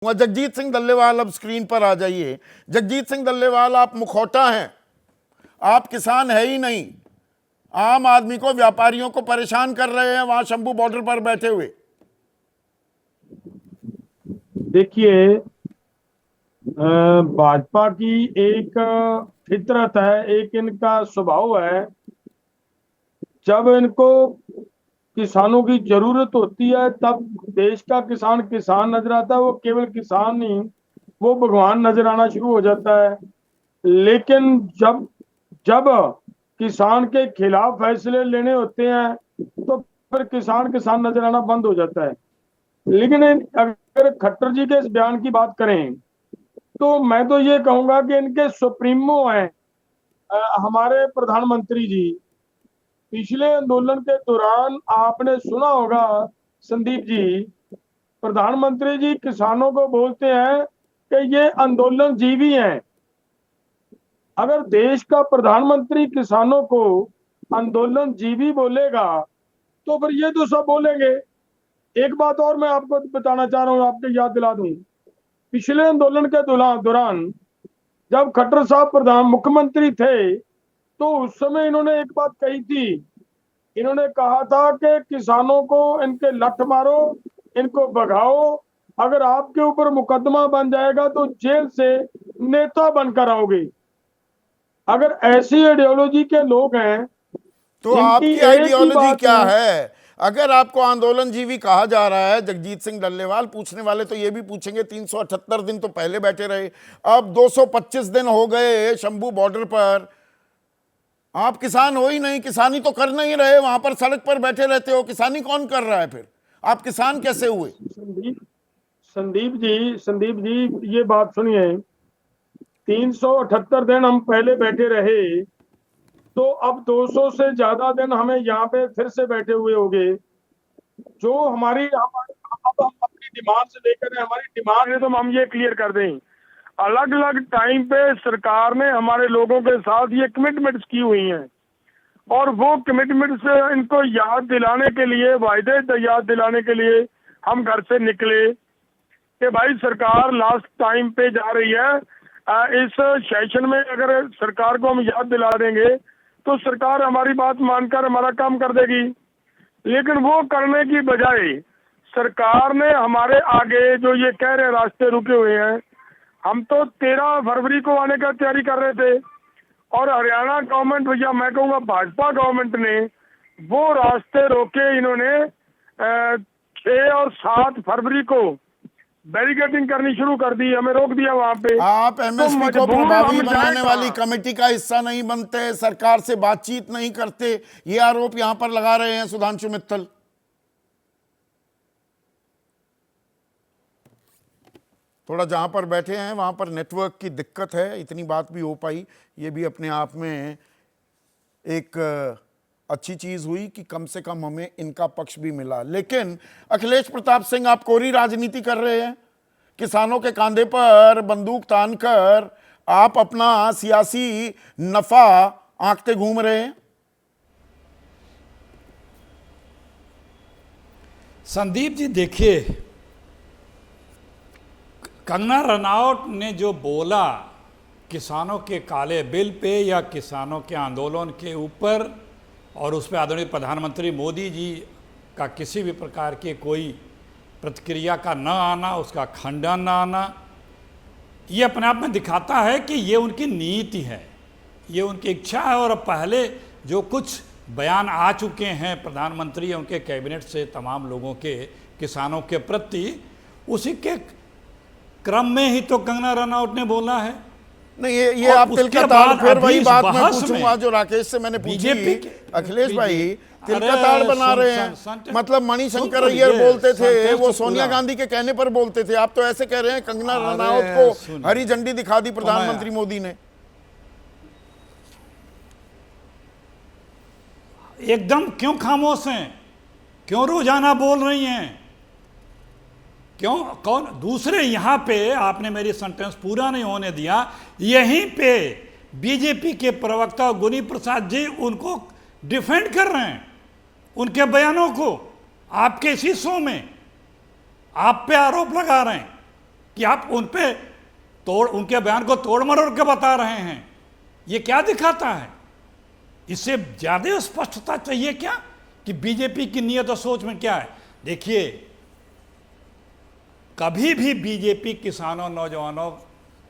जगजीत सिंह डल्लेवाल अब स्क्रीन पर आ जाइए। जगजीत सिंह डल्लेवाल, आप मुखौटा हैं, आप किसान है ही नहीं, आम आदमी को, व्यापारियों को परेशान कर रहे हैं वहां शंभू बॉर्डर पर बैठे हुए। देखिए, भाजपा की एक फितरत है, एक इनका स्वभाव है। जब इनको किसानों की जरूरत होती है तब देश का किसान किसान नजर आता है। वो केवल किसान नहीं, वो भगवान नजर आना शुरू हो जाता है। लेकिन जब जब किसान के खिलाफ फैसले लेने होते हैं तो फिर किसान किसान नजर आना बंद हो जाता है। लेकिन अगर खट्टर जी के इस बयान की बात करें तो मैं तो ये कहूंगा कि इनके सुप्रीमो हैं हमारे प्रधानमंत्री जी। पिछले आंदोलन के दौरान आपने सुना होगा संदीप जी, प्रधानमंत्री जी किसानों को बोलते हैं कि ये आंदोलन जीवी हैं। अगर देश का प्रधानमंत्री किसानों को आंदोलन जीवी बोलेगा तो फिर ये तो सब बोलेंगे। एक बात और मैं आपको बताना चाह रहा हूं, आपको याद दिला दूं। पिछले आंदोलन के दौरान जब खट्टर साहब प्रधान मुख्यमंत्री थे तो उस समय इन्होंने एक बात कही थी। इन्होंने कहा था कि किसानों को इनके लठ मारो, इनको भगाओ, अगर आपके ऊपर मुकदमा बन जाएगा तो जेल से नेता बनकर आओगे। अगर ऐसी आइडियोलॉजी के लोग हैं तो जिनकी आपकी एक ही आइडियोलॉजी बात क्या है? अगर आपको आंदोलन जीवी कहा जा रहा है, जगजीत सिंह डल्लेवाल, पूछने वाले तो ये भी पूछेंगे 378 दिन तो पहले बैठे रहे, अब 225 दिन हो गए शंभू बॉर्डर पर, आप किसान हो ही नहीं, किसानी तो कर नहीं रहे, वहां पर सड़क पर बैठे रहते हो, किसानी कौन कर रहा है? फिर आप किसान कैसे हुए? संदीप जी ये बात सुनिए। 378 दिन हम पहले बैठे रहे तो अब 200 से ज्यादा दिन हमें यहाँ पे फिर से बैठे हुए होंगे। जो अब हम अपनी डिमांड से लेकर हमारी डिमांड है तो हम ये क्लियर कर दें। अलग अलग टाइम पे सरकार ने हमारे लोगों के साथ ये कमिटमेंट्स की हुई हैं और वो कमिटमेंट्स इनको याद दिलाने के लिए, वायदे याद दिलाने के लिए हम घर से निकले कि भाई सरकार लास्ट टाइम पे जा रही है। इस सेशन में अगर सरकार को हम याद दिला देंगे तो सरकार हमारी बात मानकर हमारा काम कर देगी। लेकिन वो करने की बजाय सरकार ने हमारे आगे जो ये कह रहे रास्ते रुके हुए हैं, हम तो 13 फरवरी को आने का तैयारी कर रहे थे और हरियाणा गवर्नमेंट, भैया मैं कहूँगा भाजपा गवर्नमेंट ने वो रास्ते रोके। इन्होंने 6 और 7 फरवरी को बैरिकेडिंग करनी शुरू कर दी, हमें रोक दिया वहां पे। आप एमएसपी को प्रभावी बनाने वाली कहाँ? कमेटी का हिस्सा नहीं बनते, सरकार से बातचीत नहीं करते, ये आरोप यहां पर लगा रहे हैं सुधांशु मित्तल। थोड़ा जहां पर बैठे हैं वहां पर नेटवर्क की दिक्कत है, इतनी बात भी हो पाई, ये भी अपने आप में एक अच्छी चीज हुई कि कम से कम हमें इनका पक्ष भी मिला। लेकिन अखिलेश प्रताप सिंह, आप कोरी राजनीति कर रहे हैं, किसानों के कांधे पर बंदूक तानकर आप अपना सियासी नफा आंकते घूम रहे हैं। संदीप जी देखिए, कंगना रनौत ने जो बोला किसानों के काले बिल पे या किसानों के आंदोलन के ऊपर, और उस पर आदरणीय प्रधानमंत्री मोदी जी का किसी भी प्रकार के कोई प्रतिक्रिया का न आना, उसका खंडन न आना, ये अपने आप में दिखाता है कि ये उनकी नीति है, ये उनकी इच्छा है। और पहले जो कुछ बयान आ चुके हैं प्रधानमंत्री उनके कैबिनेट से तमाम लोगों के किसानों के प्रति, उसी के क्रम में ही तो कंगना रनौत ने बोला है। नहीं, ये आप तिल का ताड़, फिर वही बात मैं पूछूंगा जो राकेश से मैंने पूछी। अखिलेश भाई तिल का ताड़ बना रहे हैं, मतलब मणिशंकर अय्यर बोलते थे वो सोनिया गांधी के कहने पर बोलते थे, आप तो ऐसे कह रहे हैं कंगना रनौत को हरी झंडी दिखा दी प्रधानमंत्री मोदी ने। एकदम क्यों खामोश हैं? क्यों रोजाना बोल रही हैं? क्यों? कौन दूसरे? यहां पे आपने मेरी सेंटेंस पूरा नहीं होने दिया। यहीं पे बीजेपी के प्रवक्ता गुनी प्रसाद जी उनको डिफेंड कर रहे हैं, उनके बयानों को, आपके इसी शो में आप पे आरोप लगा रहे हैं। कि आप उन पे उनके बयान को तोड़ मरोड़ के बता रहे हैं। ये क्या दिखाता है? इससे ज्यादा स्पष्टता चाहिए क्या कि बीजेपी की नीयत और सोच में क्या है? देखिए, कभी भी बीजेपी किसानों नौजवानों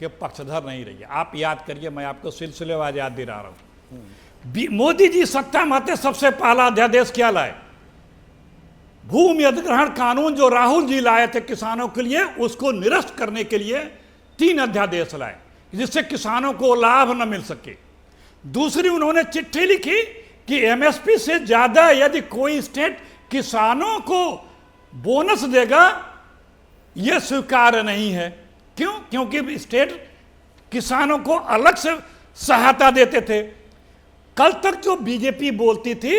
के पक्षधर नहीं रही है। आप याद करिए, मैं आपको सिलसिलेवार याद दिला रहा हूं। मोदी जी सत्ता में आते सबसे पहला अध्यादेश क्या लाए? भूमि अधिग्रहण कानून जो राहुल जी लाए थे किसानों के लिए, उसको निरस्त करने के लिए 3 अध्यादेश लाए जिससे किसानों को लाभ न मिल सके। दूसरी, उन्होंने चिट्ठी लिखी कि एमएसपी से ज्यादा यदि कोई स्टेट किसानों को बोनस देगा यह स्वीकार्य नहीं है। क्यों? क्योंकि स्टेट किसानों को अलग से सहायता देते थे। कल तक जो बीजेपी बोलती थी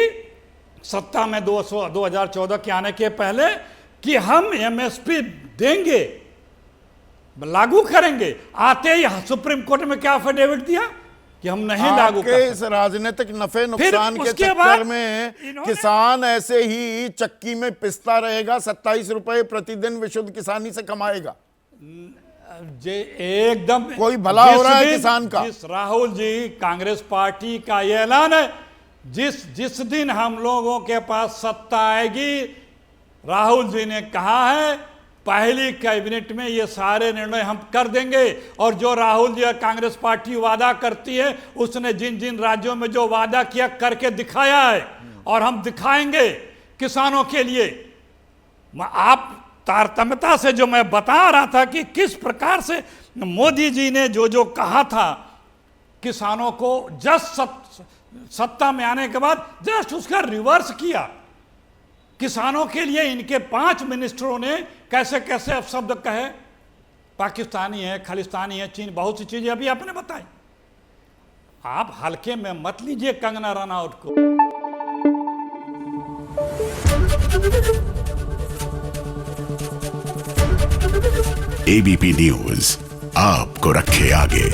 सत्ता में 2014 के आने के पहले कि हम एमएसपी देंगे, लागू करेंगे, आते ही सुप्रीम कोर्ट में क्या एफिडेविट दिया कि हम नहीं लागू कर इस राजनीतिक नफे नुकसान के चक्कर में किसान ऐसे ही चक्की में पिसता रहेगा, 27 रुपए प्रतिदिन विशुद्ध किसानी से कमाएगा। एकदम कोई भला हो रहा है किसान का? जिस राहुल जी, कांग्रेस पार्टी का ये ऐलान है, जिस दिन हम लोगों के पास सत्ता आएगी, राहुल जी ने कहा है पहली कैबिनेट में ये सारे निर्णय हम कर देंगे। और जो राहुल जी और कांग्रेस पार्टी वादा करती है, उसने जिन जिन राज्यों में जो वादा किया करके दिखाया है और हम दिखाएंगे किसानों के लिए। आप तारतम्यता से जो मैं बता रहा था कि किस प्रकार से मोदी जी ने जो कहा था किसानों को, जस्ट सत्ता में आने के बाद जस्ट उसका रिवर्स किया। किसानों के लिए इनके 5 मिनिस्टरों ने कैसे कैसे अपशब्द कहे, पाकिस्तानी है, खालिस्तानी है, चीन, बहुत सी चीजें अभी आपने बताई। आप हल्के में मत लीजिए कंगना रनौत को। एबीपी न्यूज आपको रखे आगे।